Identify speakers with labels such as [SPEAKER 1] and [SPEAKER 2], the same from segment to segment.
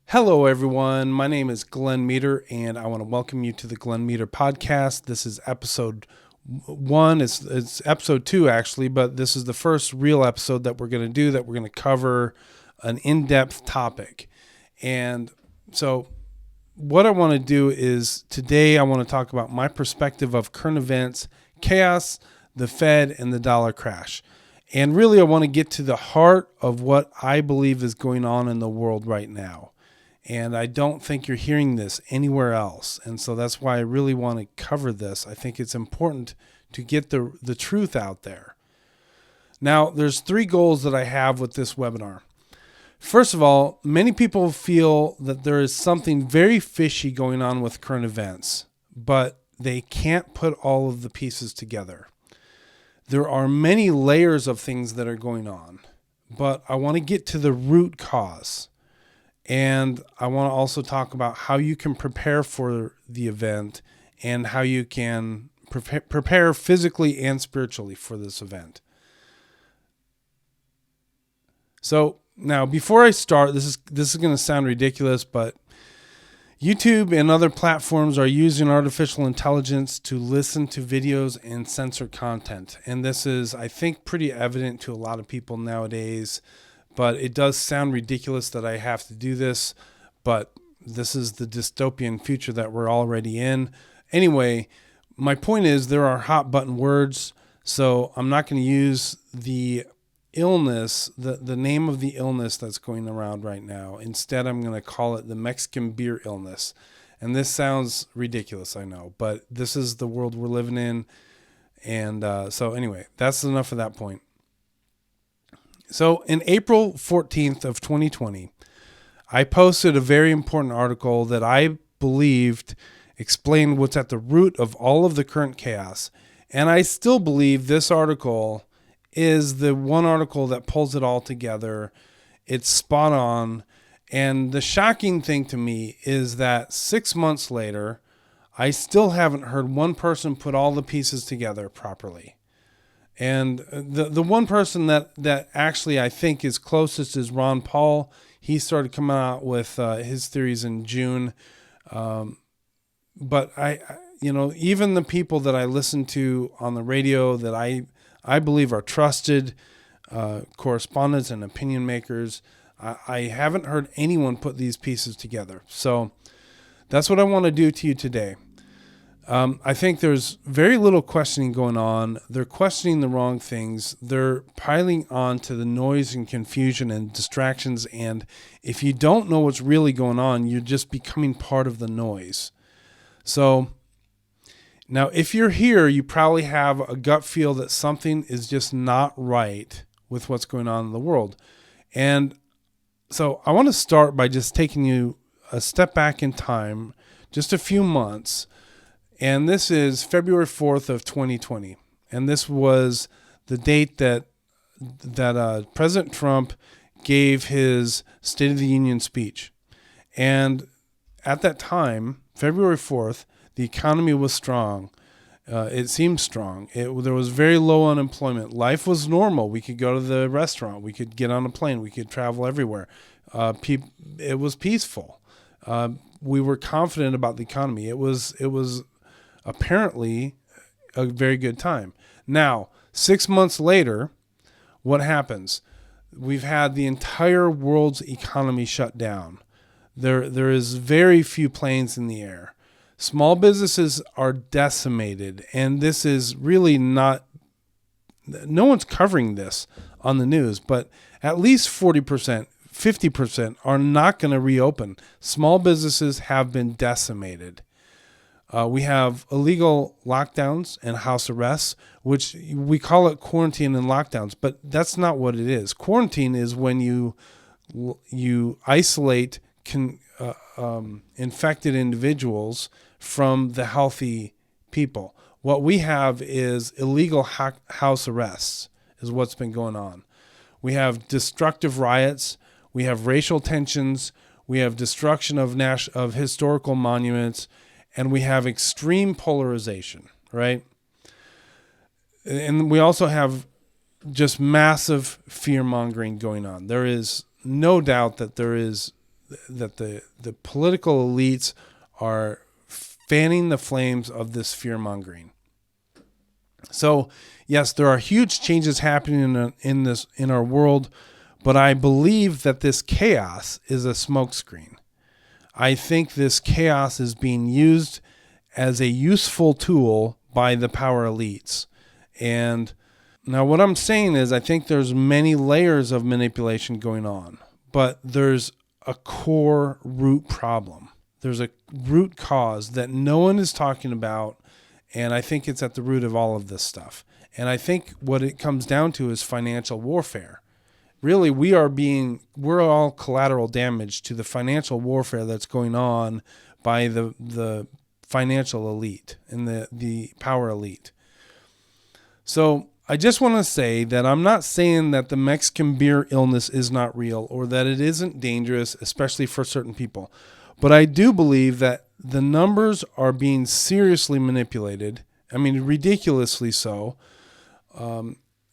[SPEAKER 1] Hello, everyone. My name is Glenn Meter, and I want to welcome you to the Glenn Meter podcast. This is episode 1. It's episode 2, actually, but this is the first real episode that we're going to do, that we're going to cover an in-depth topic. And so what I want to do is today I want to talk about my perspective of current events, chaos, the Fed, and the dollar crash. And really, I want to get to the heart of what I believe is going on in the world right now. And I don't think you're hearing this anywhere else. And so that's why I really want to cover this. I think it's important to get the truth out there. Now, there's 3 goals that I have with this webinar. First of all, many people feel that there is something very fishy going on with current events, but they can't put all of the pieces together. There are many layers of things that are going on, but I want to get to the root cause. And I want to also talk about how you can prepare for the event and how you can prepare physically and spiritually for this event. So now, before I start, this is going to sound ridiculous, but YouTube and other platforms are using artificial intelligence to listen to videos and censor content. And this is, I think, pretty evident to a lot of people nowadays. But it does sound ridiculous that I have to do this, but this is the dystopian future that we're already in. Anyway, my point is there are hot button words, so I'm not going to use the illness, the name of the illness that's going around right now. Instead, I'm going to call it the Mexican beer illness. And this sounds ridiculous, I know, but this is the world we're living in. And so anyway, that's enough of that point. So in April 14th of 2020, I posted a very important article that I believed explained what's at the root of all of the current chaos. And I still believe this article is the one article that pulls it all together. It's spot on. And the shocking thing to me is that 6 months later, I still haven't heard one person put all the pieces together properly. And the one person that actually I think is closest is Ron Paul. He started coming out with his theories in June. But even the people that I listen to on the radio that I believe are trusted correspondents and opinion makers, I haven't heard anyone put these pieces together. So that's what I want to do to you today. I think there's very little questioning going on. They're questioning the wrong things. They're piling on to the noise and confusion and distractions. And if you don't know what's really going on, you're just becoming part of the noise. So now, if you're here, you probably have a gut feel that something is just not right with what's going on in the world. And so I want to start by just taking you a step back in time, just a few months. And this is February 4th of 2020. And this was the date that President Trump gave his State of the Union speech. And at that time, February 4th, the economy was strong. It seemed strong. There was very low unemployment. Life was normal. We could go to the restaurant. We could get on a plane. We could travel everywhere. It was peaceful. We were confident about the economy. It was apparently a very good time. Now, 6 months later, what happens? We've had the entire world's economy shut down. There is very few planes in the air. Small businesses are decimated, and this is really no one's covering this on the news, but at least 40%, 50% are not going to reopen. Small businesses have been decimated. We have illegal lockdowns and house arrests, which we call it quarantine and lockdowns, but that's not what it is. Quarantine is when you isolate infected individuals from the healthy people. What we have is illegal house arrests is what's been going on. We have destructive riots. We have racial tensions. we have destruction of historical monuments, and we have extreme polarization, right? And we also have just massive fear-mongering going on. There is no doubt that the political elites are fanning the flames of this fear-mongering. So, yes, there are huge changes happening in our world, but I believe that this chaos is a smokescreen. I think this chaos is being used as a useful tool by the power elites. And now what I'm saying is I think there's many layers of manipulation going on, but there's a core root problem. There's a root cause that no one is talking about, and I think it's at the root of all of this stuff. And I think what it comes down to is financial warfare. Really, we're all collateral damage to the financial warfare that's going on by the financial elite and the power elite. So I just want to say that I'm not saying that the Mexican beer illness is not real or that it isn't dangerous, especially for certain people. But I do believe that the numbers are being seriously manipulated. I mean, ridiculously so.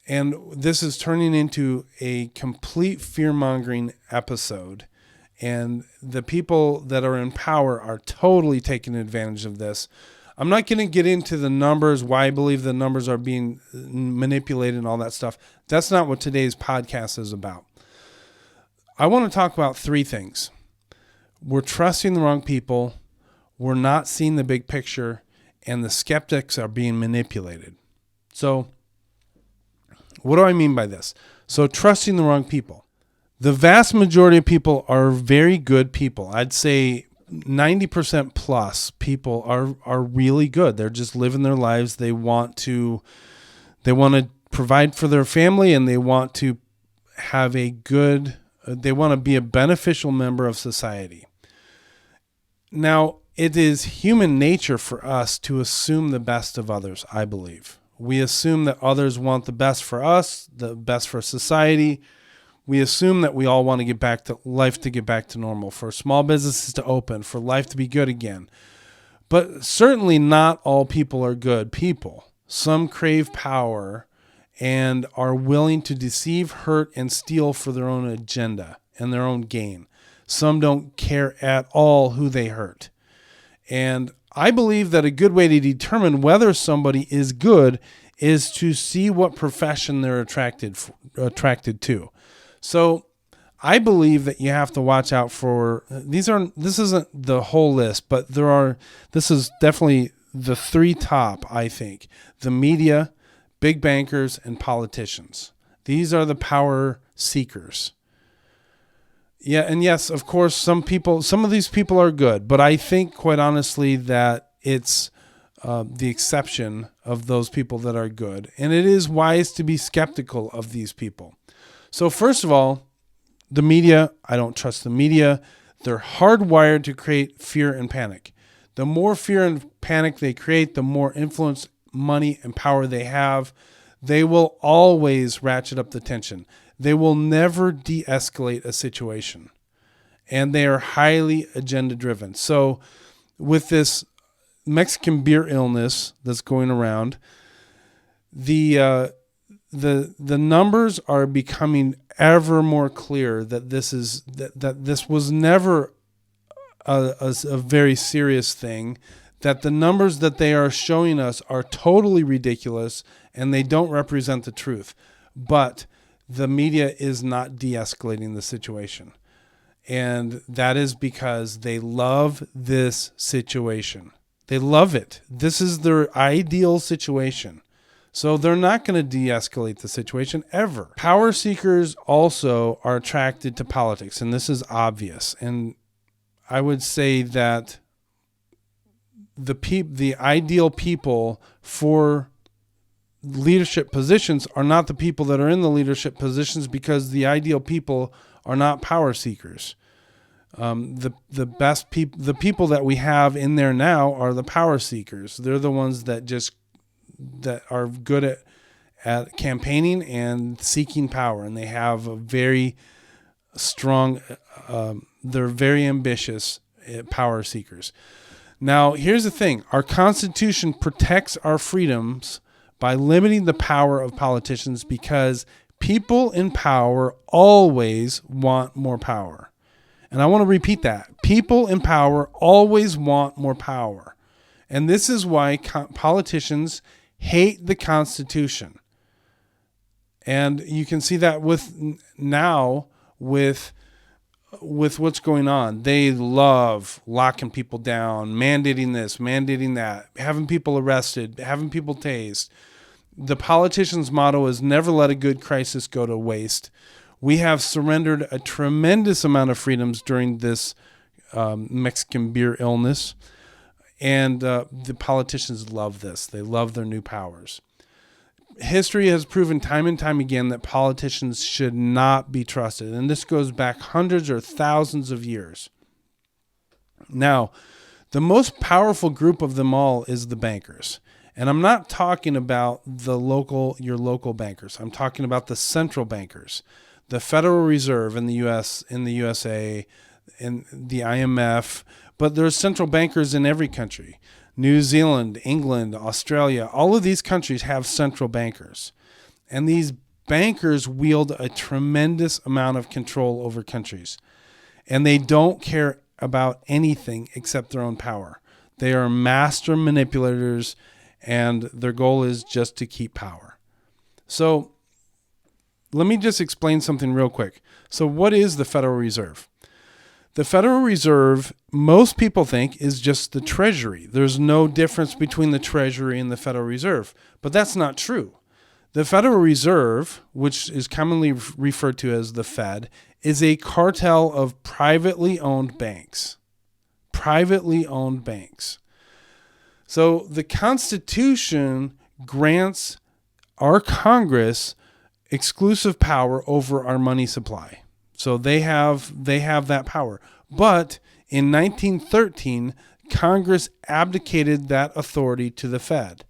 [SPEAKER 1] And this is turning into a complete fear-mongering episode. And the people that are in power are totally taking advantage of this. I'm not going to get into the numbers, why I believe the numbers are being manipulated and all that stuff. That's not what today's podcast is about. I want to talk about three things. We're trusting the wrong people, we're not seeing the big picture, and the skeptics are being manipulated. So, what do I mean by this? So, trusting the wrong people. The vast majority of people are very good people. I'd say 90% plus people are really good. They're just living their lives. They want to provide for their family, and they want to they want to be a beneficial member of society. Now, it is human nature for us to assume the best of others, I believe. We assume that others want the best for us, the best for society. We assume that we all want to get back to normal, for small businesses to open, for life to be good again. But certainly not all people are good people. Some crave power and are willing to deceive, hurt, and steal for their own agenda and their own gain. Some don't care at all who they hurt. And I believe that a good way to determine whether somebody is good is to see what profession they're attracted to. So I believe that you have to watch out for this isn't the whole list, but this is definitely the three top, I think. The media, big bankers, and politicians. These are the power seekers. Yeah, and yes, of course, some of these people are good, but I think, quite honestly, that it's the exception of those people that are good. And it is wise to be skeptical of these people. So first of all, the media, I don't trust the media. They're hardwired to create fear and panic. The more fear and panic they create, the more influence, money, and power they have. They will always ratchet up the tension. They will never de-escalate a situation. And they are highly agenda-driven. So with this Mexican beer illness that's going around, the numbers are becoming ever more clear that this was never a very serious thing, that the numbers that they are showing us are totally ridiculous and they don't represent the truth. But the media is not de-escalating the situation. And that is because they love this situation. They love it. This is their ideal situation. So they're not going to de-escalate the situation ever. Power seekers also are attracted to politics, and this is obvious. And I would say that the ideal people for leadership positions are not the people that are in the leadership positions, because the ideal people are not power seekers. The people that we have in there now are the power seekers. They're the ones that are good at campaigning and seeking power, and they have a very strong they're very ambitious power seekers. Now, here's the thing. Our Constitution protects our freedoms by limiting the power of politicians because people in power always want more power. And I want to repeat that. People in power always want more power. And this is why politicians hate the Constitution. And you can see that with what's going on. They love locking people down, mandating this, mandating that, having people arrested, having people tased. The politicians' motto is never let a good crisis go to waste. We have surrendered a tremendous amount of freedoms during this Mexican beer illness. And the politicians love this. They love their new powers. History has proven time and time again that politicians should not be trusted. And this goes back hundreds or thousands of years. Now, the most powerful group of them all is the bankers. And I'm not talking about your local bankers. I'm talking about the central bankers, the Federal Reserve in the USA, in the IMF, but there's central bankers in every country. New Zealand, England, Australia, all of these countries have central bankers. And these bankers wield a tremendous amount of control over countries. And they don't care about anything except their own power. They are master manipulators, and their goal is just to keep power. So let me just explain something real quick. So what is the Federal Reserve? The Federal Reserve, most people think, is just the Treasury. There's no difference between the Treasury and the Federal Reserve. But that's not true. The Federal Reserve, which is commonly referred to as the Fed, is a cartel of privately owned banks. Privately owned banks. So the Constitution grants our Congress exclusive power over our money supply. So they have that power. But in 1913, Congress abdicated that authority to the Fed.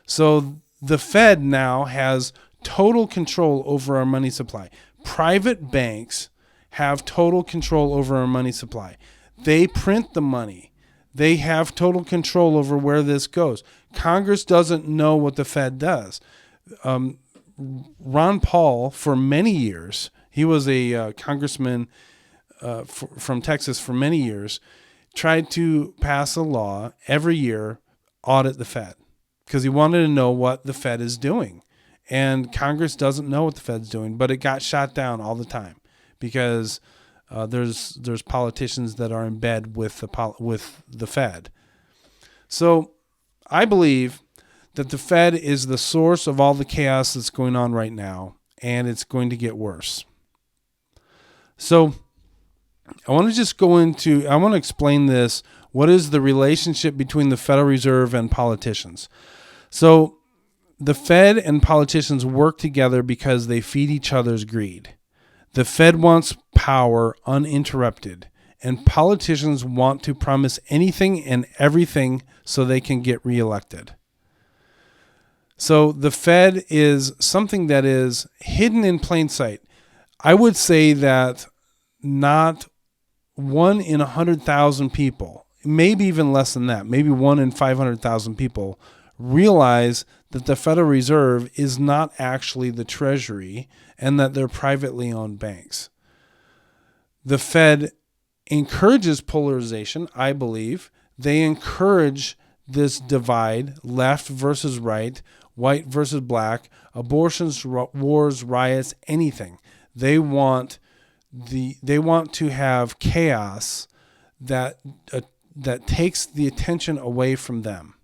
[SPEAKER 1] So the Fed now has total control over our money supply. Private banks have total control over our money supply. They print the money. They have total control over where this goes. Congress doesn't know what the Fed does. Ron Paul, for many years, he was a congressman from Texas for many years, tried to pass a law every year, audit the Fed, because he wanted to know what the Fed is doing. And Congress doesn't know what the Fed's doing, but it got shot down all the time because there's politicians that are in bed with the Fed. So I believe that the Fed is the source of all the chaos that's going on right now, and it's going to get worse. So I want to explain this. What is the relationship between the Federal Reserve and politicians? So the Fed and politicians work together because they feed each other's greed. The Fed wants power uninterrupted, and politicians want to promise anything and everything so they can get reelected. So the Fed is something that is hidden in plain sight. I would say that not 1 in 100,000 people, maybe even less than that, maybe 1 in 500,000 people realize that the Federal Reserve is not actually the Treasury and that they're privately owned banks. The Fed encourages polarization, I believe. They encourage this divide, left versus right, white versus black, abortions, wars, riots, anything. They want to have chaos that takes the attention away from them.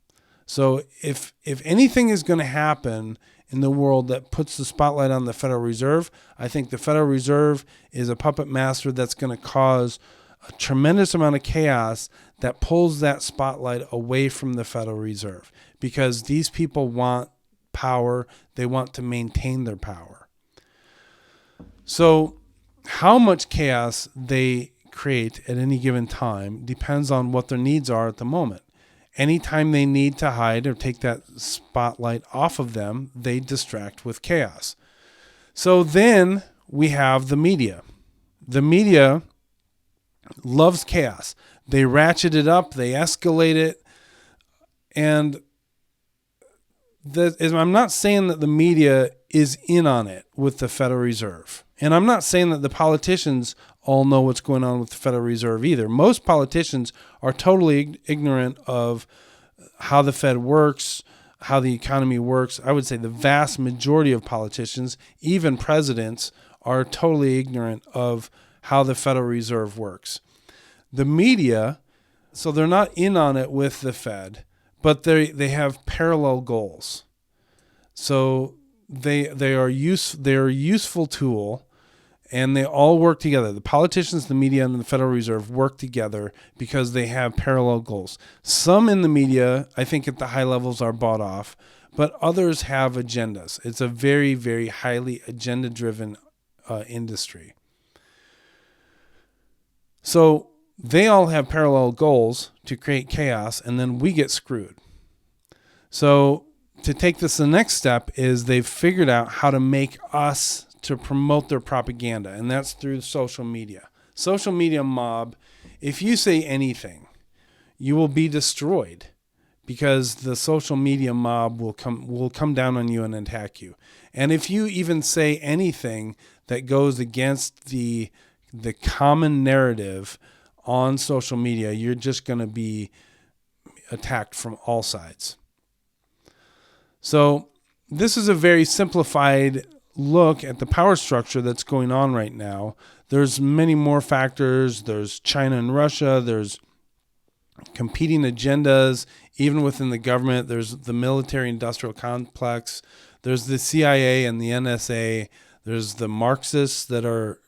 [SPEAKER 1] So if anything is going to happen in the world that puts the spotlight on the Federal Reserve, I think the Federal Reserve is a puppet master that's going to cause a tremendous amount of chaos that pulls that spotlight away from the Federal Reserve, because these people want power. They want to maintain their power. So how much chaos they create at any given time depends on what their needs are at the moment. Anytime they need to hide or take that spotlight off of them, they distract with chaos. So then we have the media. The media loves chaos. They ratchet it up, they escalate it, and I'm not saying that the media is in on it with the Federal Reserve. And I'm not saying that the politicians all know what's going on with the Federal Reserve either. Most politicians are totally ignorant of how the Fed works, how the economy works. I would say the vast majority of politicians, even presidents, are totally ignorant of how the Federal Reserve works. The media, so they're not in on it with the Fed, but they have parallel goals. So they are a useful tool, and they all work together. The politicians, the media, and the Federal Reserve work together because they have parallel goals. Some in the media, I think at the high levels, are bought off, but others have agendas. It's a very, very highly agenda-driven industry. So they all have parallel goals to create chaos, and then we get screwed. So to take this the next step is they've figured out how to make us to promote their propaganda, and that's through social media. Social media mob, if you say anything, you will be destroyed because the social media mob will come down on you and attack you. And if you even say anything that goes against the common narrative on social media, you're just going to be attacked from all sides. So this is a very simplified look at the power structure that's going on right now. There's many more factors. There's China and Russia. There's competing agendas, even within the government. There's the military-industrial complex. There's the CIA and the NSA. There's the Marxists that are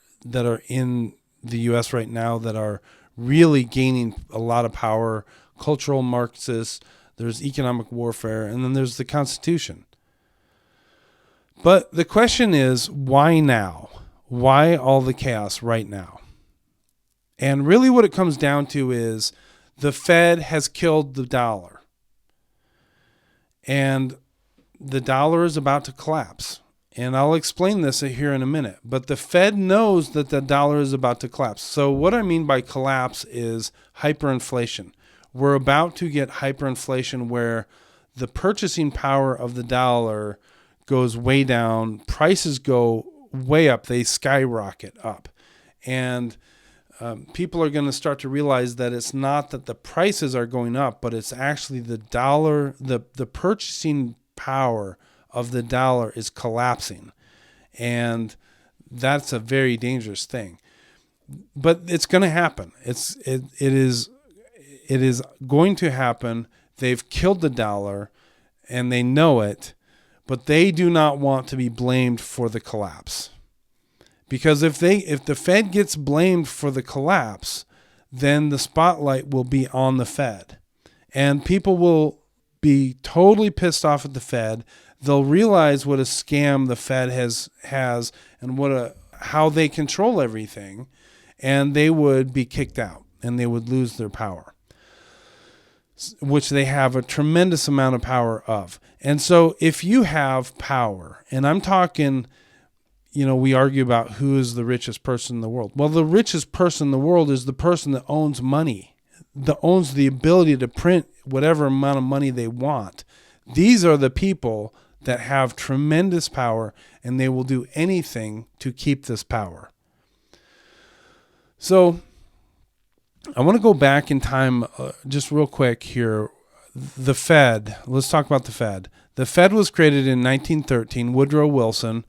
[SPEAKER 1] in the U.S. right now that are really gaining a lot of power. Cultural Marxists. There's economic warfare, and then there's the Constitution. But the question is, why now? Why all the chaos right now? And really what it comes down to is the Fed has killed the dollar. And the dollar is about to collapse. And I'll explain this here in a minute. But the Fed knows that the dollar is about to collapse. So what I mean by collapse is hyperinflation. We're about to get hyperinflation where the purchasing power of the dollar goes way down, prices go way up, they skyrocket up. And people are going to start to realize that it's not that the prices are going up, but it's actually the dollar, the purchasing power of the dollar is collapsing. And that's a very dangerous thing. But it's going to happen. It is going to happen. They've killed the dollar, and they know it, but they do not want to be blamed for the collapse. Because if the Fed gets blamed for the collapse, then the spotlight will be on the Fed. And people will be totally pissed off at the Fed. They'll realize what a scam the Fed has and how they control everything, and they would be kicked out, and they would lose their power, which they have a tremendous amount of power of. And so if you have power, and I'm talking, we argue about who is the richest person in the world. Well, the richest person in the world is the person that owns money, that owns the ability to print whatever amount of money they want. These are the people that have tremendous power, and they will do anything to keep this power. So I want to go back in time just real quick here. The Fed, let's talk about the Fed. The Fed was created in 1913, Woodrow Wilson.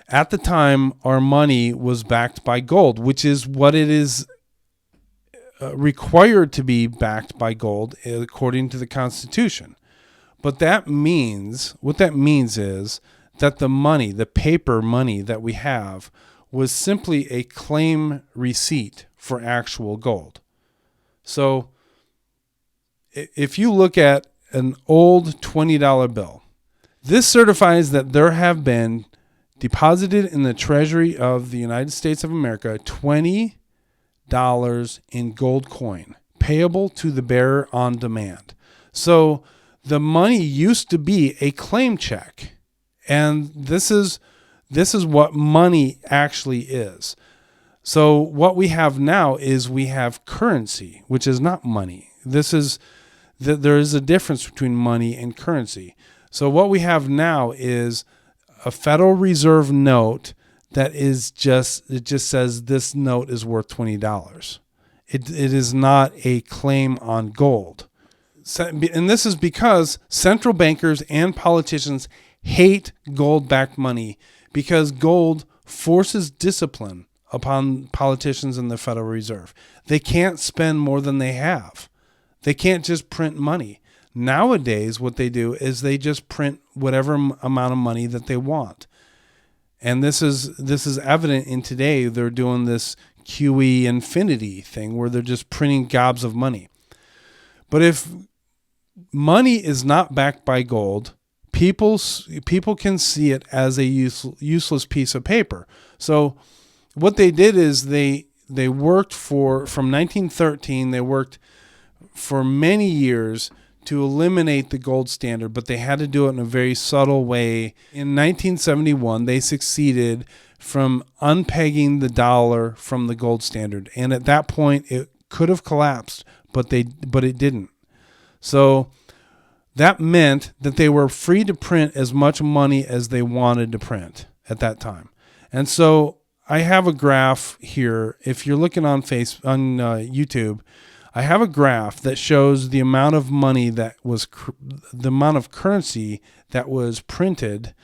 [SPEAKER 1] At the time, our money was backed by gold, which is what it is required to be backed by gold according to the Constitution. But what that means is that the money, the paper money that we have, was simply a claim receipt for actual gold. So if you look at an old $20 bill, this certifies that there have been deposited in the Treasury of the United States of America $20 in gold coin, payable to the bearer on demand. So the money used to be a claim check, and this is what money actually is. So what we have now is we have currency, which is not money. There is a difference between money and currency. So what we have now is a Federal Reserve note that it just says this note is worth $20. It is not a claim on gold. And this is because central bankers and politicians hate gold-backed money, because gold forces discipline upon politicians and the Federal Reserve. They can't spend more than they have. They can't just print money. Nowadays, what they do is they just print whatever amount of money that they want. And this is evident in today. They're doing this QE infinity thing where they're just printing gobs of money. But if money is not backed by gold, people can see it as a useless piece of paper. So what they did is they worked from 1913, they worked for many years to eliminate the gold standard, but they had to do it in a very subtle way. In 1971, they succeeded from unpegging the dollar from the gold standard. And at that point, it could have collapsed, but it didn't. So that meant that they were free to print as much money as they wanted to print at that time. And so I have a graph here. If you're looking on YouTube, I have a graph that shows the amount of money the amount of currency that was printed.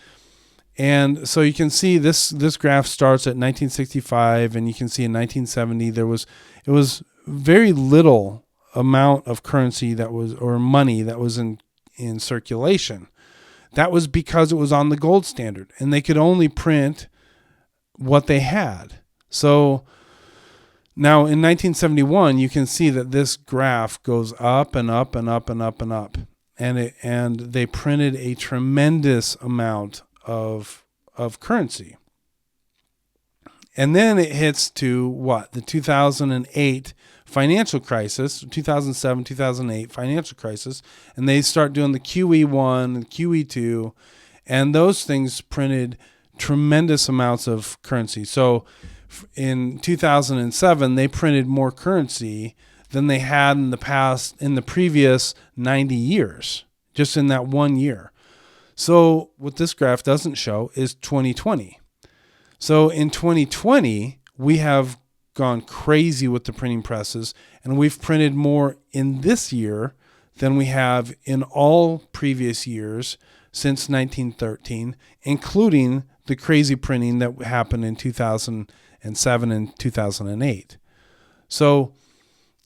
[SPEAKER 1] And so you can see this graph starts at 1965, and you can see in 1970 it was very little amount of currency or money that was in circulation. That was because it was on the gold standard, and they could only print what they had. So now in 1971, you can see that this graph goes up and up and up and up and up, and they printed a tremendous amount of currency. And then it hits to the 2008 financial crisis, 2007, 2008 financial crisis, and they start doing the QE1 and QE2, and those things printed tremendous amounts of currency. So in 2007, they printed more currency than they had in the previous 90 years, just in that 1 year. So what this graph doesn't show is 2020. So in 2020, we have gone crazy with the printing presses, and we've printed more in this year than we have in all previous years since 1913, including the crazy printing that happened in 2007 and 2008. So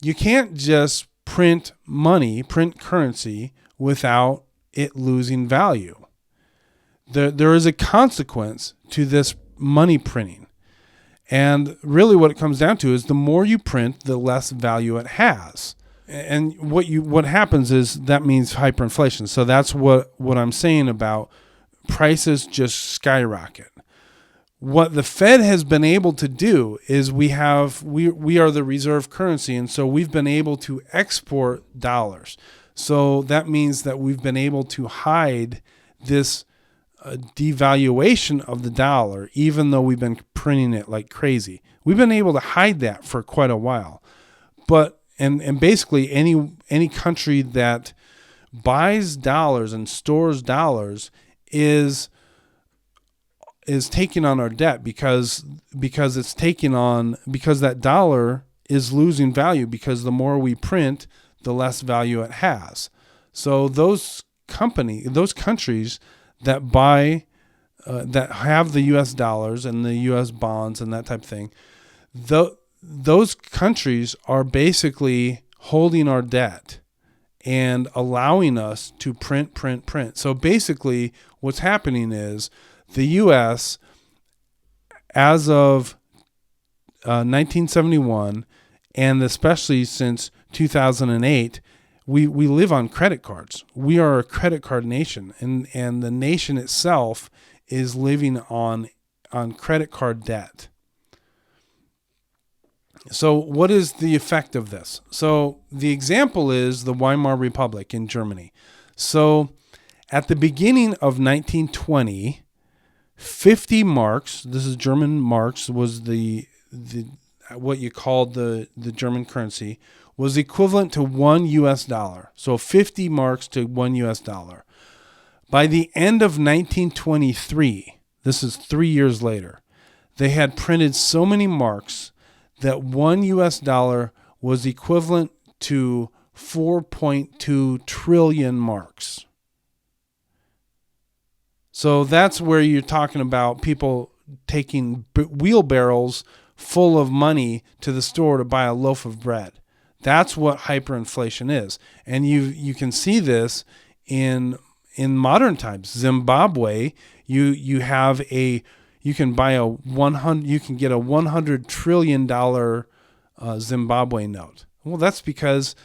[SPEAKER 1] you can't just print currency without it losing value. There is a consequence to this money printing. And really what it comes down to is the more you print, the less value it has. And what happens is that means hyperinflation. So that's what I'm saying about prices just skyrocket. What the Fed has been able to do is we are the reserve currency, and so we've been able to export dollars. So that means that we've been able to hide this devaluation of the dollar, even though we've been printing it like crazy. We've been able to hide that for quite a while. But and basically any country that buys dollars and stores dollars is taking on our debt because that dollar is losing value, because the more we print, the less value it has. So those countries that buy, that have the U.S. dollars and the U.S. bonds and that type of thing, those countries are basically holding our debt and allowing us to print. So basically what's happening is the U.S., as of 1971, and especially since 2008, we live on credit cards. We are a credit card nation, and the nation itself is living on credit card debt. So what is the effect of this? So the example is the Weimar Republic in Germany. So at the beginning of 1920, 50 marks, this is German marks, was the what you called the German currency, was equivalent to $1. So 50 marks to $1. By the end of 1923, this is 3 years later, they had printed so many marks that $1 was equivalent to 4.2 trillion marks. So that's where you're talking about people taking wheelbarrows full of money to the store to buy a loaf of bread. That's what hyperinflation is. And you can see this in modern times. Zimbabwe, you can get a $100 trillion Zimbabwe note. Well, that's because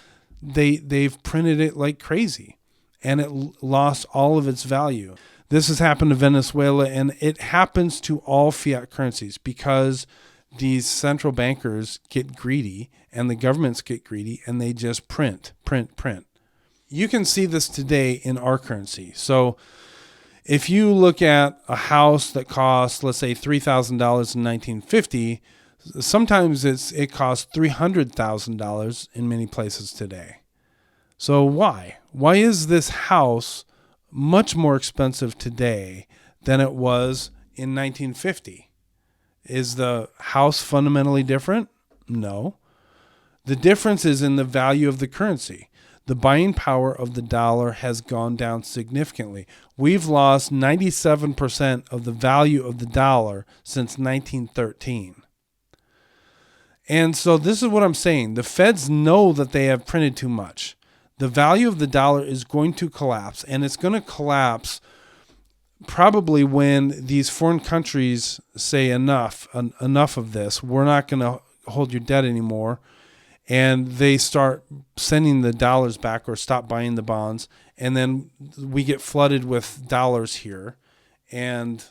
[SPEAKER 1] they've printed it like crazy, and it lost all of its value. This has happened to Venezuela, and it happens to all fiat currencies because these central bankers get greedy and the governments get greedy, and they just print. You can see this today in our currency. So if you look at a house that costs, let's say, $3,000 in 1950, sometimes it costs $300,000 in many places today. So why? Why is this house much more expensive today than it was in 1950? Is the house fundamentally different? No. The difference is in the value of the currency. The buying power of the dollar has gone down significantly. We've lost 97% of the value of the dollar since 1913. And so this is what I'm saying. The Feds know that they have printed too much. The value of the dollar is going to collapse, and it's going to collapse probably when these foreign countries say enough of this. We're not going to hold your debt anymore. And they start sending the dollars back or stop buying the bonds. And then we get flooded with dollars here. And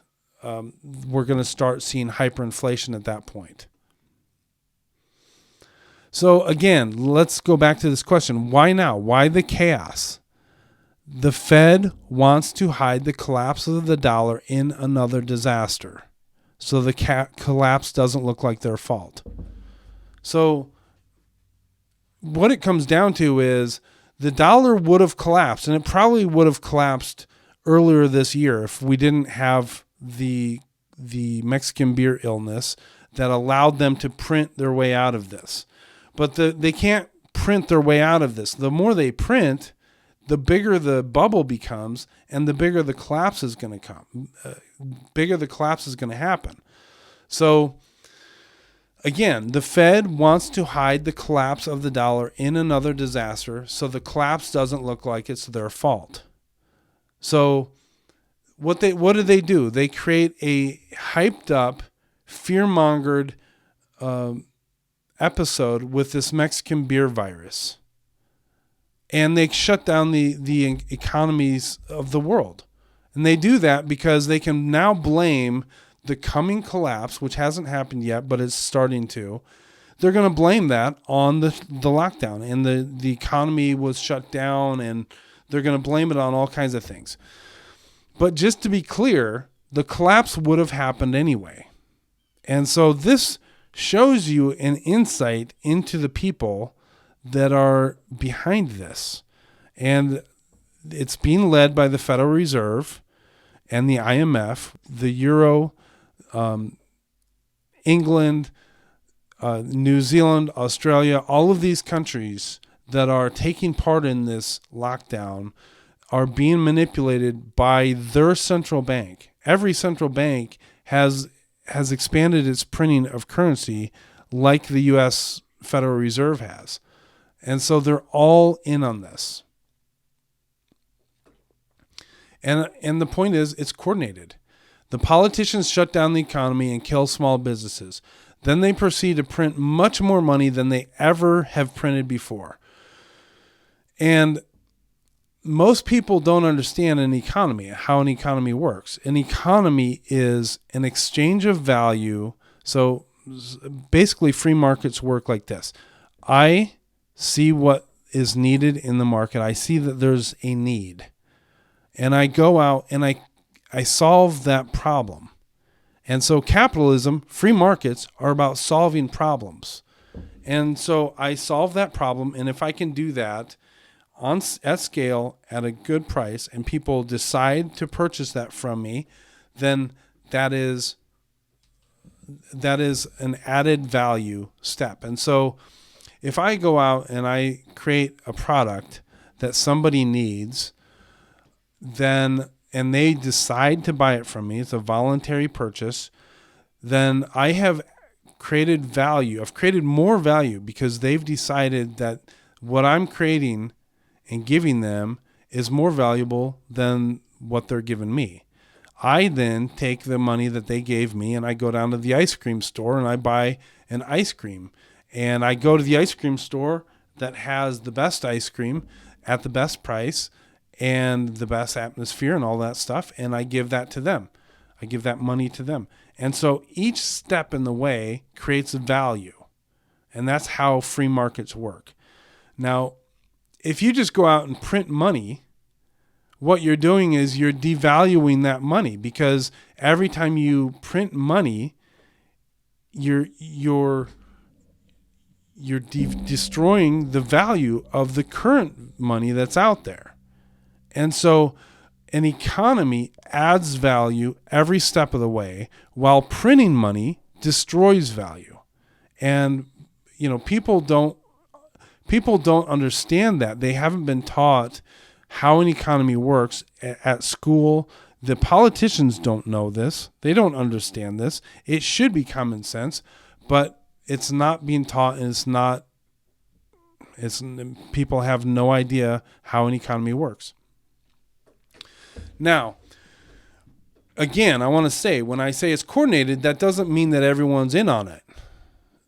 [SPEAKER 1] we're going to start seeing hyperinflation at that point. So again, let's go back to this question. Why now? Why the chaos? The Fed wants to hide the collapse of the dollar in another disaster, so the collapse doesn't look like their fault. So what it comes down to is the dollar would have collapsed, and it probably would have collapsed earlier this year if we didn't have the Mexican beer illness that allowed them to print their way out of this. But they can't print their way out of this. The more they print, the bigger the bubble becomes, and the bigger the collapse is going to come. Bigger the collapse is going to happen. So again, the Fed wants to hide the collapse of the dollar in another disaster, so the collapse doesn't look like it's their fault. So what do? They create a hyped up, fear-mongered episode with this Mexican beer virus. And they shut down the economies of the world. And they do that because they can now blame the coming collapse, which hasn't happened yet, but it's starting to. They're going to blame that on the lockdown, and the economy was shut down, and they're going to blame it on all kinds of things. But just to be clear, the collapse would have happened anyway. And so this shows you an insight into the people that are behind this. And it's being led by the Federal Reserve and the IMF, the Euro, England, New Zealand, Australia, all of these countries that are taking part in this lockdown are being manipulated by their central bank. Every central bank has expanded its printing of currency like the U.S. Federal Reserve has. And so they're all in on this. And the point is, it's coordinated. The politicians shut down the economy and kill small businesses. Then they proceed to print much more money than they ever have printed before. And most people don't understand an economy, how an economy works. An economy is an exchange of value. So basically, free markets work like this. I see what is needed in the market. I see that there's a need. And I go out and I solve that problem. And so capitalism, free markets are about solving problems. And so I solve that problem. And if I can do that at scale at a good price and people decide to purchase that from me, then that is an added value step. And so if I go out and I create a product that somebody needs, then and they decide to buy it from me, it's a voluntary purchase, then I have created value. I've created more value because they've decided that what I'm creating and giving them is more valuable than what they're giving me. I then take the money that they gave me and I go down to the ice cream store and I buy an ice cream. And I go to the ice cream store that has the best ice cream at the best price and the best atmosphere and all that stuff, and I give that to them. I give that money to them. And so each step in the way creates value, and that's how free markets work. Now, if you just go out and print money, what you're doing is you're devaluing that money, because every time you print money, you're destroying the value of the current money that's out there. And so an economy adds value every step of the way, while printing money destroys value. And people don't understand that. They haven't been taught how an economy works at school. The politicians don't know this. They don't understand this. It should be common sense, but it's not being taught, and people have no idea how an economy works. Now, again, I want to say, when I say it's coordinated, that doesn't mean that everyone's in on it.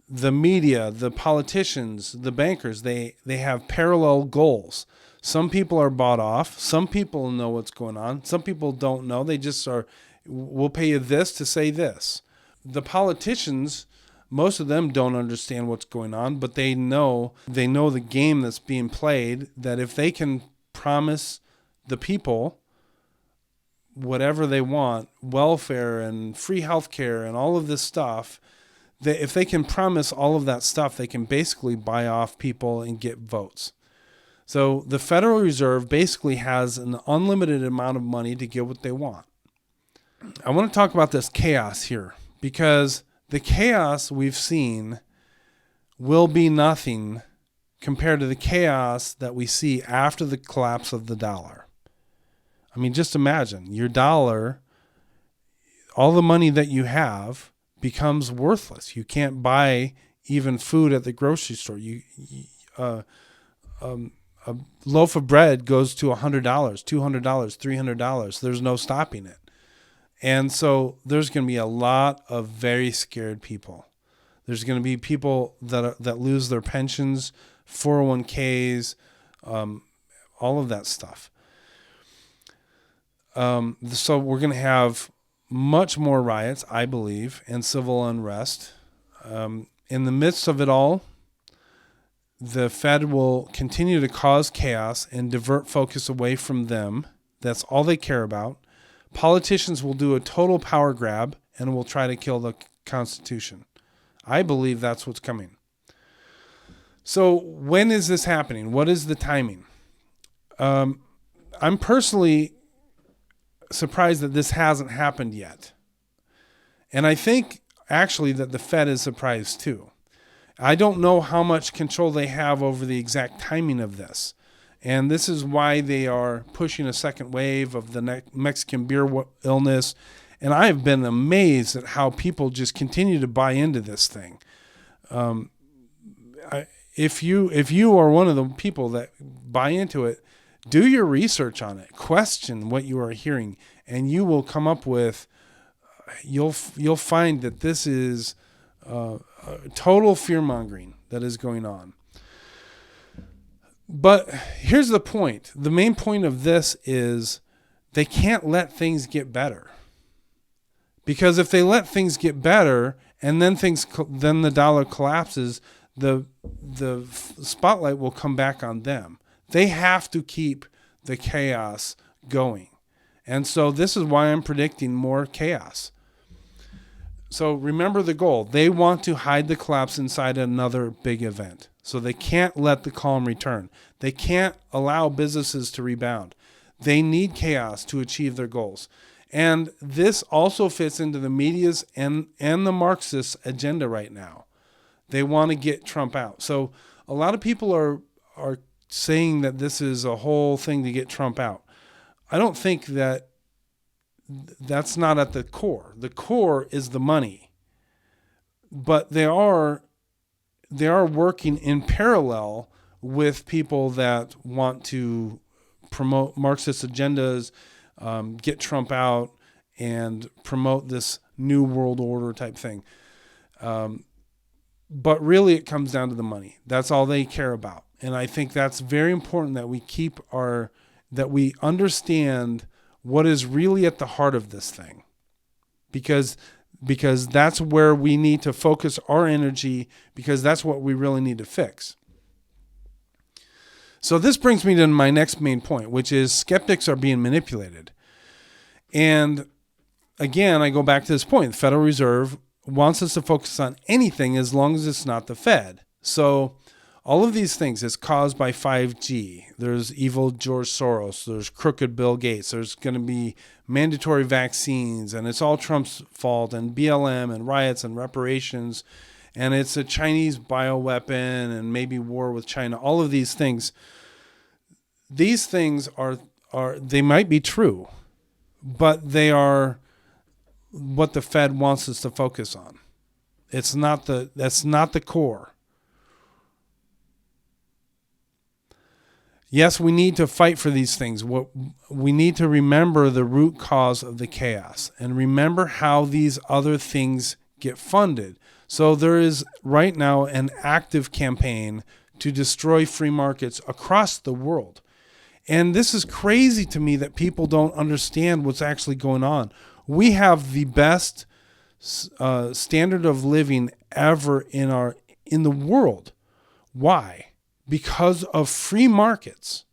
[SPEAKER 1] The media, the politicians, the bankers, they have parallel goals. Some people are bought off. Some people know what's going on. Some people don't know. They just are, we'll pay you this to say this. The politicians, most of them don't understand what's going on, but they know the game that's being played, that if they can promise the people whatever they want, welfare and free healthcare and all of this stuff, if they can promise all of that stuff, they can basically buy off people and get votes. So the Federal Reserve basically has an unlimited amount of money to get what they want. I want to talk about this chaos here, because the chaos we've seen will be nothing compared to the chaos that we see after the collapse of the dollar. I mean, just imagine your dollar, all the money that you have becomes worthless. You can't buy even food at the grocery store. A loaf of bread goes to $100, $200, $300. There's no stopping it. And so there's going to be a lot of very scared people. There's going to be people that lose their pensions, 401ks, all of that stuff. So we're going to have much more riots, I believe, and civil unrest. In the midst of it all, the Fed will continue to cause chaos and divert focus away from them. That's all they care about. Politicians will do a total power grab and will try to kill the Constitution. I believe that's what's coming. So when is this happening? What is the timing? I'm personally surprised that this hasn't happened yet. And I think actually that the Fed is surprised too. I don't know how much control they have over the exact timing of this. And this is why they are pushing a second wave of the Mexican beer illness. And I have been amazed at how people just continue to buy into this thing. If you are one of the people that buy into it, do your research on it. Question what you are hearing, and you will come up with. You'll find that this is total fear-mongering that is going on. But here's the point. The main point of this is they can't let things get better. Because if they let things get better and then the dollar collapses, the spotlight will come back on them. They have to keep the chaos going. And so this is why I'm predicting more chaos. So remember the goal. They want to hide the collapse inside another big event. So they can't let the calm return. They can't allow businesses to rebound. They need chaos to achieve their goals. And this also fits into the media's and the Marxist agenda right now. They want to get Trump out. So a lot of people are saying that this is a whole thing to get Trump out. I don't think that's not at the core. The core is the money. But they are working in parallel with people that want to promote Marxist agendas, get Trump out, and promote this new world order type thing. But really it comes down to the money. That's all they care about. And I think that's very important that we understand what is really at the heart of this thing. Because that's where we need to focus our energy, because that's what we really need to fix. So this brings me to my next main point, which is skeptics are being manipulated. And again, I go back to this point. The Federal Reserve wants us to focus on anything as long as it's not the Fed. So all of these things is caused by 5G. There's evil George Soros. There's crooked Bill Gates. There's going to be mandatory vaccines, and it's all Trump's fault, and BLM and riots and reparations, and it's a Chinese bioweapon and maybe war with China. All of these things. These things are they might be true, but they are what the Fed wants us to focus on. That's not the core. Yes, we need to fight for these things. We need to remember the root cause of the chaos and remember how these other things get funded. So there is right now an active campaign to destroy free markets across the world. And this is crazy to me that people don't understand what's actually going on. We have the best standard of living ever in the world. Why? Because of free markets.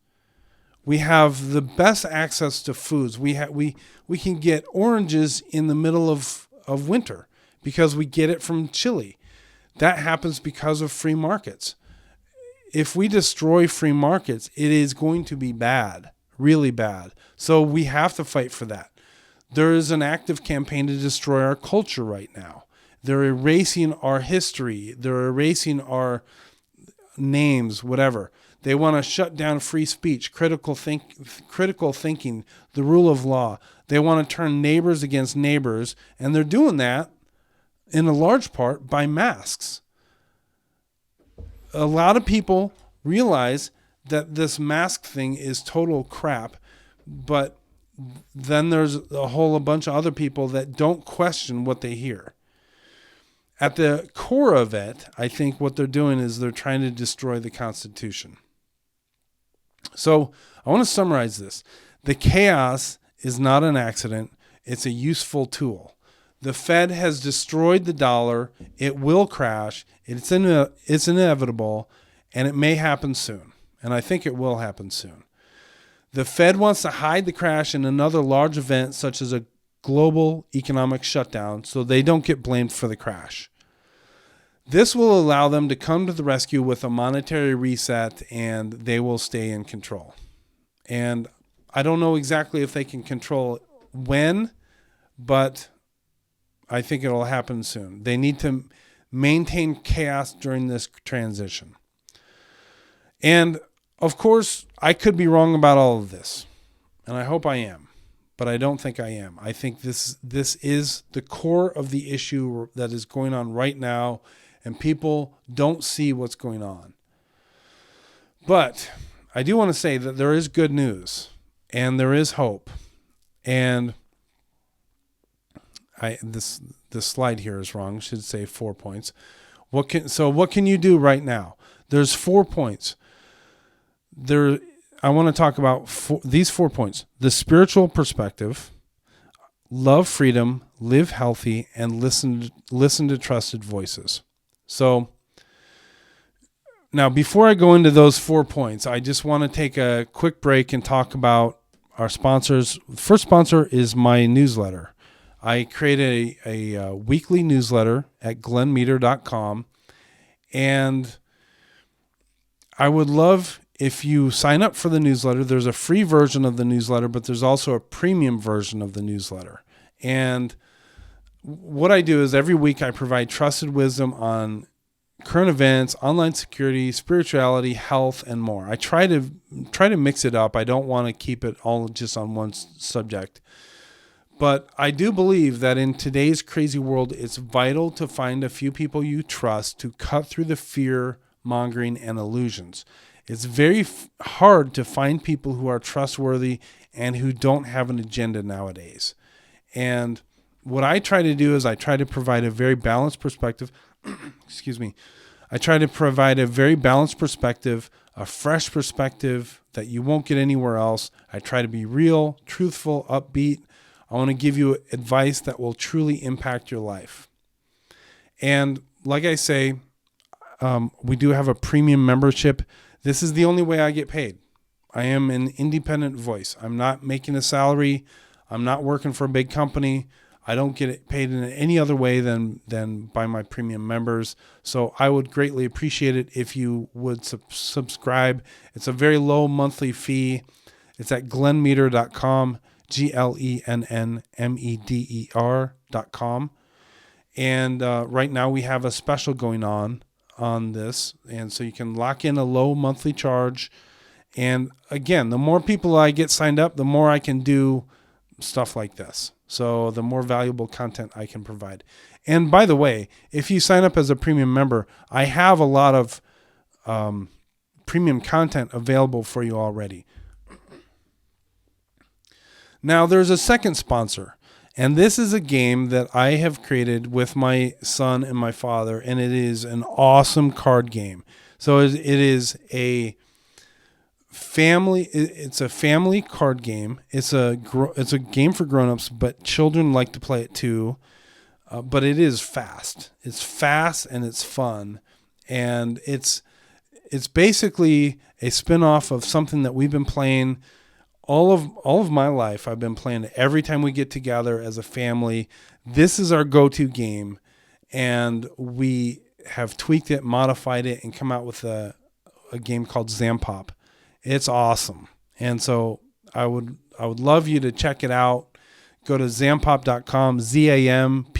[SPEAKER 1] We have the best access to foods. We can get oranges in the middle of winter because we get it from Chile. That happens because of free markets. If we destroy free markets, it is going to be bad, really bad. So we have to fight for that. There is an active campaign to destroy our culture right now. They're erasing our history. They're erasing our names, whatever. They want to shut down free speech, critical thinking, the rule of law. They want to turn neighbors against neighbors, and they're doing that in a large part by masks. A lot of people realize that this mask thing is total crap, but then there's a bunch of other people that don't question what they hear. At the core of it, I think what they're doing is they're trying to destroy the Constitution. So I want to summarize this. The chaos is not an accident. It's a useful tool. The Fed has destroyed the dollar. It will crash. It's inevitable, and it may happen soon. And I think it will happen soon. The Fed wants to hide the crash in another large event, such as a global economic shutdown, so they don't get blamed for the crash. This will allow them to come to the rescue with a monetary reset, and they will stay in control. And I don't know exactly if they can control when, but I think it'll happen soon. They need to maintain chaos during this transition. And of course, I could be wrong about all of this, and I hope I am, but I don't think I am. I think this is the core of the issue that is going on right now, and people don't see what's going on. But I do want to say that there is good news, and there is hope. And this slide here is wrong. I should say 4 points. What can you do right now? There's 4 points. I want to talk about these 4 points: the spiritual perspective, love freedom, live healthy, and listen to trusted voices. So now, before I go into those 4 points, I just want to take a quick break and talk about our sponsors. The first sponsor is my newsletter. I create a weekly newsletter at glennmeter.com, and I would love if you sign up for the newsletter. There's a free version of the newsletter, but there's also a premium version of the newsletter. And what I do is every week I provide trusted wisdom on current events, online security, spirituality, health, and more. I try to mix it up. I don't want to keep it all just on one subject. But I do believe that in today's crazy world, it's vital to find a few people you trust to cut through the fear mongering and illusions. It's very hard to find people who are trustworthy and who don't have an agenda nowadays. And what I try to do is I try to provide a very balanced perspective. Excuse me. I try to provide a very balanced perspective, a fresh perspective that you won't get anywhere else. I try to be real, truthful, upbeat. I want to give you advice that will truly impact your life. And like I say, we do have a premium membership. This is the only way I get paid. I am an independent voice. I'm not making a salary. I'm not working for a big company. I don't get paid in any other way than by my premium members. So I would greatly appreciate it if you would subscribe. It's a very low monthly fee. It's at glennmeter.com, glennmeder.com. And right now we have a special going on this. And so you can lock in a low monthly charge. And again, the more people I get signed up, the more I can do stuff like this. So the more valuable content I can provide. And by the way, if you sign up as a premium member, I have a lot of premium content available for you already. Now there's a second sponsor, and this is a game that I have created with my son and my father, and it is an awesome card game. So it is a family. It's a family card game. It's a game for grown-ups, but children like to play it too. But it is fast. It's fast and it's fun, and it's basically a spin-off of something that we've been playing all of my life. I've been playing it every time we get together as a family. This is our go-to game, and we have tweaked it, modified it, and come out with a game called Zampop. It's awesome. And so I would love you to check it out. Go to zampop.com, zampop.com.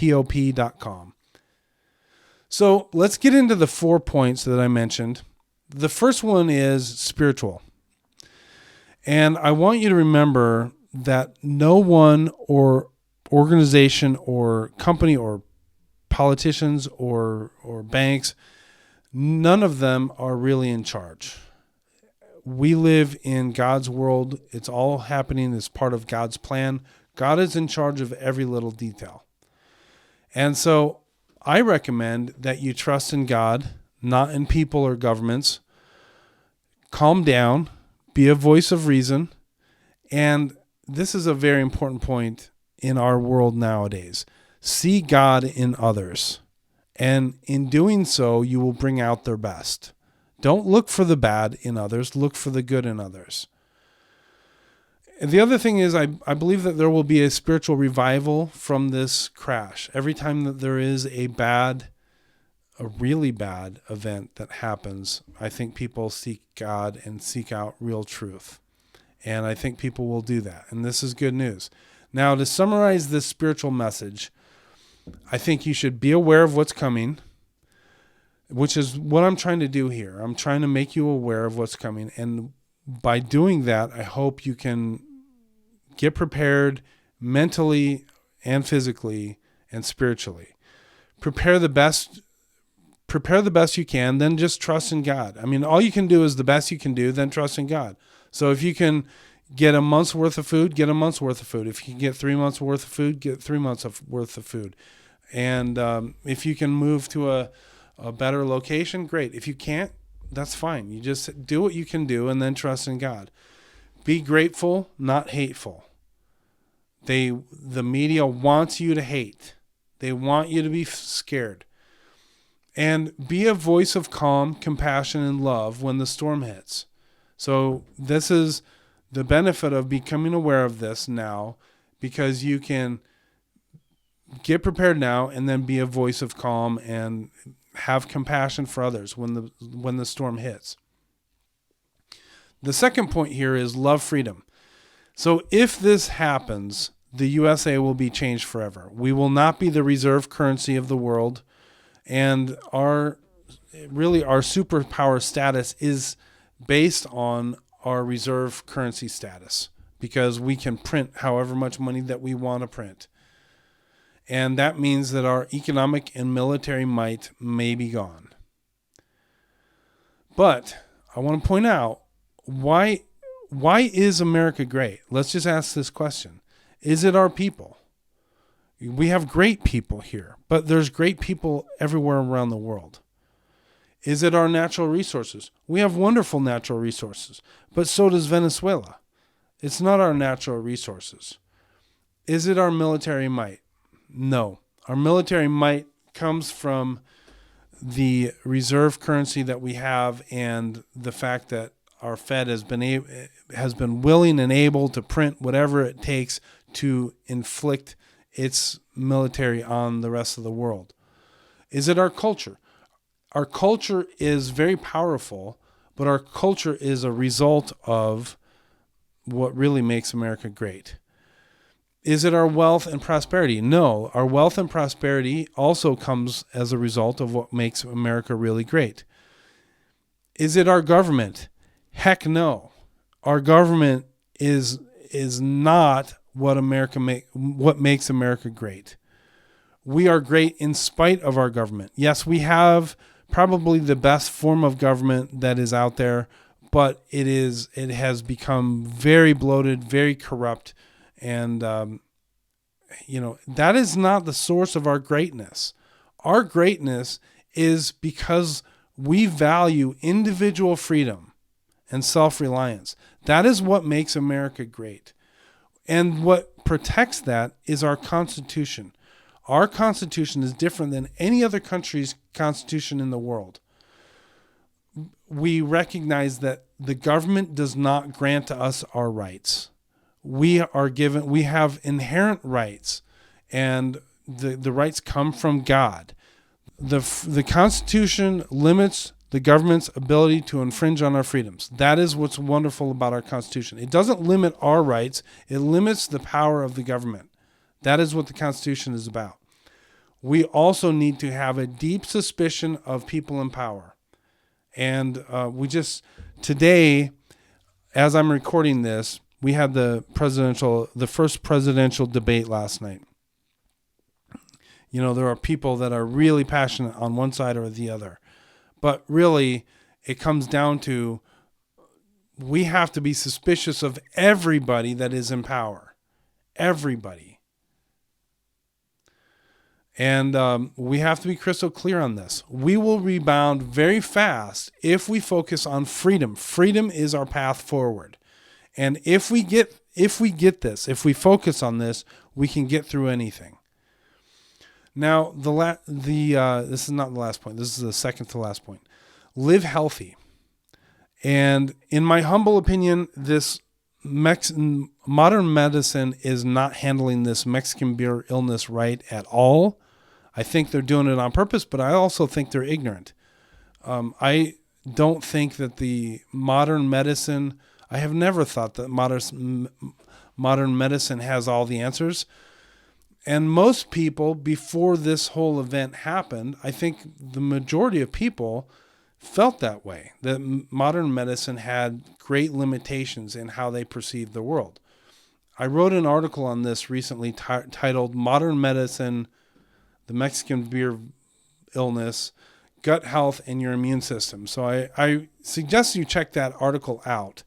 [SPEAKER 1] So let's get into the 4 points that I mentioned. The first one is spiritual. And I want you to remember that no one or organization or company or politicians or banks, none of them are really in charge. We live in God's world. It's all happening as part of God's plan. God is in charge of every little detail. And so I recommend that you trust in God, not in people or governments. Calm down, be a voice of reason. And this is a very important point in our world nowadays. See God in others. And in doing so, you will bring out their best. Don't look for the bad in others. Look for the good in others. And the other thing is I believe that there will be a spiritual revival from this crash. Every time that there is a really bad event that happens, I think people seek God and seek out real truth. And I think people will do that. And this is good news. Now, to summarize this spiritual message, I think you should be aware of what's coming, which is what I'm trying to do here. I'm trying to make you aware of what's coming. And by doing that, I hope you can get prepared mentally and physically and spiritually. Prepare the best you can, then just trust in God. I mean, all you can do is the best you can do, then trust in God. So if you can get a month's worth of food, get a month's worth of food. If you can get 3 months worth of food, get 3 months worth of food. And if you can move to a better location, great. If you can't, that's fine. You just do what you can do and then trust in God. Be grateful, not hateful. The media wants you to hate. They want you to be scared. And be a voice of calm, compassion, and love when the storm hits. So this is the benefit of becoming aware of this now, because you can get prepared now, and then be a voice of calm and have compassion for others when the storm hits. The second point here is love freedom. So if this happens, the USA will be changed forever. We will not be the reserve currency of the world, and our superpower status is based on our reserve currency status, because we can print however much money that we want to print. And that means that our economic and military might may be gone. But I want to point out, why is America great? Let's just ask this question. Is it our people? We have great people here, but there's great people everywhere around the world. Is it our natural resources? We have wonderful natural resources, but so does Venezuela. It's not our natural resources. Is it our military might? No. Our military might comes from the reserve currency that we have, and the fact that our Fed has been willing and able to print whatever it takes to inflict its military on the rest of the world. Is it our culture? Our culture is very powerful, but our culture is a result of what really makes America great. Is it our wealth and prosperity? No, our wealth and prosperity also comes as a result of what makes America really great. Is it our government? Heck no. Our government is not what makes America great. We are great in spite of our government. Yes, we have probably the best form of government that is out there, but it has become very bloated, very corrupt, and that is not the source of our greatness. Our greatness is because we value individual freedom and self-reliance. That is what makes America great. And what protects that is our Constitution. Our Constitution is different than any other country's constitution in the world. We recognize that the government does not grant to us our rights. We have inherent rights, and the rights come from God. The Constitution limits the government's ability to infringe on our freedoms. That is what's wonderful about our Constitution. It doesn't limit our rights. It limits the power of the government. That is what the Constitution is about. We also need to have a deep suspicion of people in power. And today, as I'm recording this, we had the first presidential debate last night. There are people that are really passionate on one side or the other. But really, it comes down to, we have to be suspicious of everybody that is in power. Everybody. And we have to be crystal clear on this. We will rebound very fast if we focus on freedom. Freedom is our path forward. And if we focus on this, we can get through anything. Now, this is not the last point. This is the second to last point. Live healthy. And in my humble opinion, this modern medicine is not handling this Mexican beer illness right at all. I think they're doing it on purpose, but I also think they're ignorant. I don't think that the modern medicine, I have never thought that modern medicine has all the answers. And most people, before this whole event happened, I think the majority of people felt that way, that modern medicine had great limitations in how they perceived the world. I wrote an article on this recently titled Modern Medicine, the Mexican Beer Illness, Gut Health, and Your Immune System. So I suggest you check that article out.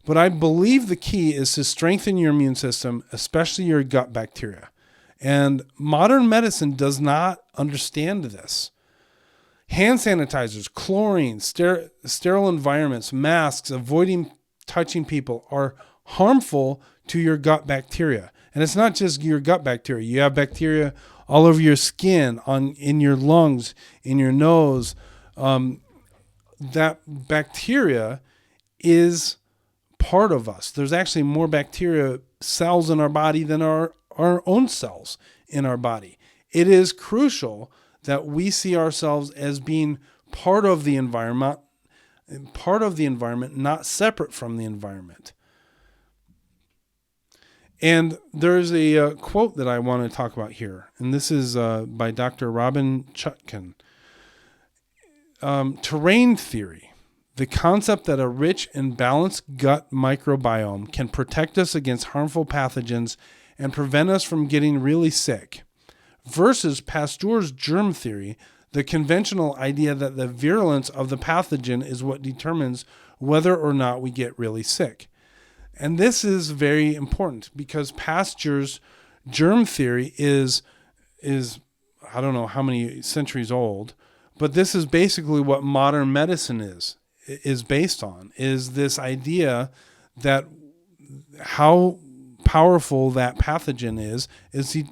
[SPEAKER 1] But I believe the key is to strengthen your immune system, especially your gut bacteria. And modern medicine does not understand this. Hand sanitizers, chlorine, sterile environments, masks, avoiding touching people are harmful to your gut bacteria. And it's not just your gut bacteria. You have bacteria all over your skin, in your lungs, in your nose. That bacteria is part of us. There's actually more bacteria cells in our body than our own cells in our body. It is crucial that we see ourselves as being part of the environment, not separate from the environment. And there's a quote that I want to talk about here, and this is by Dr. Robin Chutkan. Terrain theory, the concept that a rich and balanced gut microbiome can protect us against harmful pathogens and prevent us from getting really sick, versus Pasteur's germ theory, the conventional idea that the virulence of the pathogen is what determines whether or not we get really sick. And this is very important because Pasteur's germ theory is I don't know how many centuries old, but this is basically what modern medicine is based on, is this idea that how powerful that pathogen is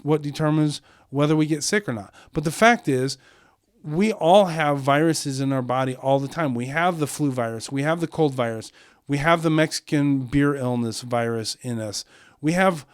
[SPEAKER 1] what determines whether we get sick or not. But the fact is, we all have viruses in our body all the time. We have the flu virus. We have the cold virus. We have the Mexican beer illness virus in us. We have,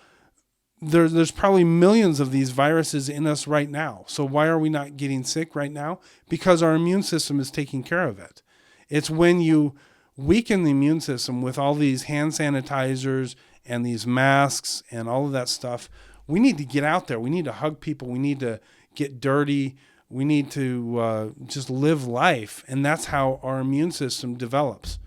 [SPEAKER 1] there's probably millions of these viruses in us right now. So why are we not getting sick right now? Because our immune system is taking care of it. It's when you weaken the immune system with all these hand sanitizers and these masks and all of that stuff. We need to get out there. We need to hug people. We need to get dirty. We need to just live life. And that's how our immune system develops.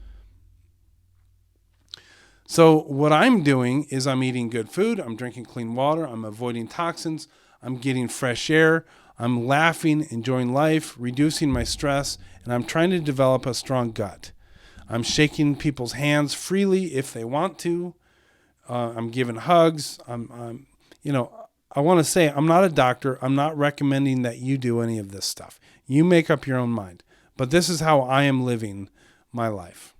[SPEAKER 1] So what I'm doing is I'm eating good food. I'm drinking clean water. I'm avoiding toxins. I'm getting fresh air. I'm laughing, enjoying life, reducing my stress, and I'm trying to develop a strong gut. I'm shaking people's hands freely if they want to. I'm giving hugs. I want to say I'm not a doctor. I'm not recommending that you do any of this stuff. You make up your own mind. But this is how I am living my life.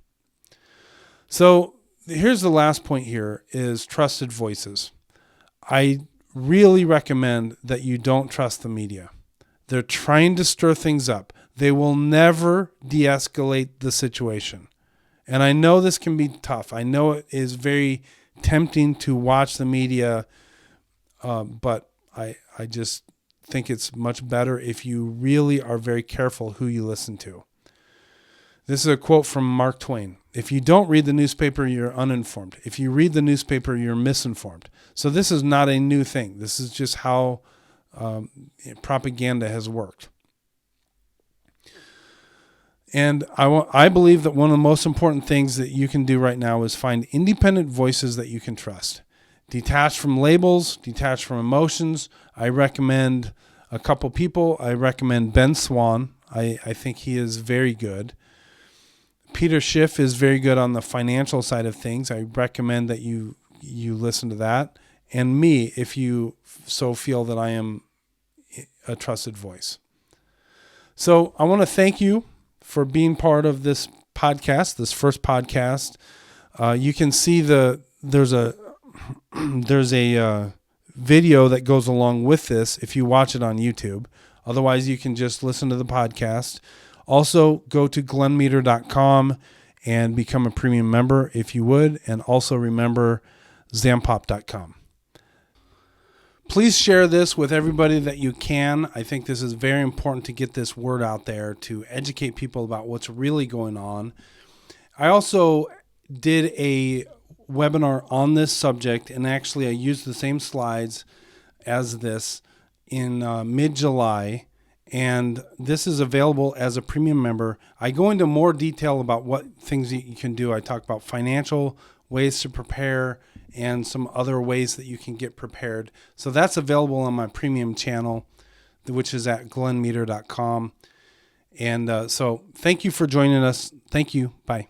[SPEAKER 1] So here's the last point here is trusted voices. I really recommend that you don't trust the media. They're trying to stir things up. They will never de-escalate the situation. And I know this can be tough. I know it is very tempting to watch the media, but I just think it's much better if you really are very careful who you listen to. This is a quote from Mark Twain. If you don't read the newspaper, you're uninformed. If you read the newspaper, you're misinformed. So this is not a new thing. This is just how propaganda has worked. And I believe that one of the most important things that you can do right now is find independent voices that you can trust. Detached from labels, detached from emotions. I recommend a couple people. I recommend Ben Swan. I think he is very good. Peter Schiff is very good on the financial side of things. I recommend that you listen to that. And me, if you so feel that I am a trusted voice. So I want to thank you for being part of this podcast, this first podcast. You can see there's a video that goes along with this if you watch it on YouTube. Otherwise, you can just listen to the podcast. Also, go to glenmeter.com and become a premium member if you would. And also remember zampop.com. Please share this with everybody that you can. I think this is very important to get this word out there to educate people about what's really going on. I also did a webinar on this subject, and actually I used the same slides as this in mid-July. And this is available as a premium member. I go into more detail about what things that you can do. I talk about financial ways to prepare and some other ways that you can get prepared. So that's available on my premium channel, which is at glenmeter.com. And so thank you for joining us. Thank you. Bye.